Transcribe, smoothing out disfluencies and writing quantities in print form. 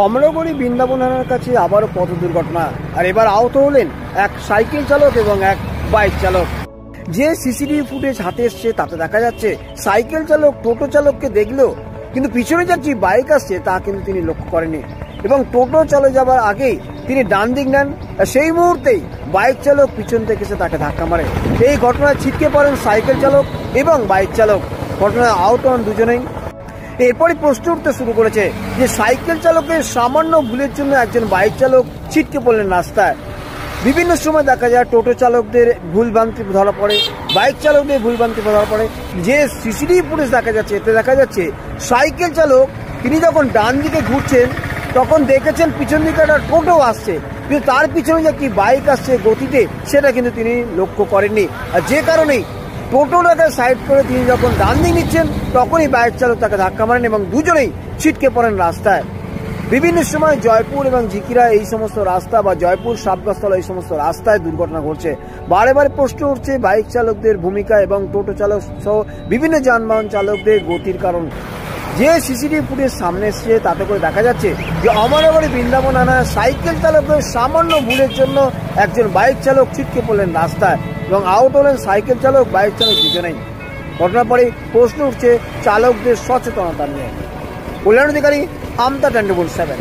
অমরাবতী বৃন্দাবনের কাছে আবারও পথ দুর্ঘটনা, আর এবার আহত হলেন এক সাইকেল চালক এবং এক বাইক চালক। যে সিসিটিভি ফুটেজ হাতে এসছে তাতে দেখা যাচ্ছে সাইকেল চালক টোটো চালককে দেখলেও কিন্তু পিছনে যাচ্ছি বাইক আসছে তা কিন্তু তিনি লক্ষ্য করেনি এবং টোটো চলে যাবার আগেই তিনি ডান দিক নেন। সেই মুহূর্তেই বাইক চালক পিছন থেকে এসে তাকে ধাক্কা মারে। এই ঘটনায় ছিটকে পড়েন সাইকেল চালক এবং বাইক চালক। ঘটনায় আহত হন দুজনেই। এরপরই প্রশ্ন উঠতে শুরু করেছে যে সাইকেল চালকের সামান্য ভুলের জন্য একজন বাইক চালক ছিটকে পড়লেন রাস্তায়। বিভিন্ন সময় দেখা যায় টোটো চালকদের ভুলভ্রান্তি ধরা পড়ে, বাইক চালকদের ভুলভ্রান্তি ধরা পড়ে। যে সিসিটিভি ফুটেজ দেখা যাচ্ছে এতে দেখা যাচ্ছে সাইকেল চালক তিনি যখন ডান দিকে ঘুরছেন তখন দেখেছেন পিছন দিকে একটা টোটো আসছে, কিন্তু তার পিছনে যে কি বাইক আসছে গতিতে সেটা কিন্তু তিনি লক্ষ্য করেননি। আর যে কারণেই টোটোটাকে সাইড করে তিনি যখন ডান দিকে নিচ্ছেন তখনই বাইক চালক তাকে ধাক্কা মারেন এবং দুজনেই ছিটকে পড়েন রাস্তায়। বিভিন্ন সময় জয়পুর এবং ঝিকিরা এই সমস্ত রাস্তা বা জয়পুর সাবগাছতলা এই সমস্ত রাস্তায় দুর্ঘটনা ঘটছে। বারে বারে প্রশ্ন উঠছে বাইক চালকদের ভূমিকা এবং টোটো চালক সহ বিভিন্ন যানবাহন চালকদের গতির কারণ। যে সিসিটিভি ফুটেজ সামনে এসছে তাতে করে দেখা যাচ্ছে যে অমরাবতী বৃন্দাবন আনা সাইকেল চালকের সামান্য ভুলের জন্য একজন বাইক চালক ছিটকে পড়লেন রাস্তায় এবং আহত হলেন সাইকেল চালক বাইক চালক দুজনেই। ঘটনার পরে প্রশ্ন উঠছে চালকদের সচেতনতা নিয়ে। কল্যাণ অধিকারী, আমতা 24/7।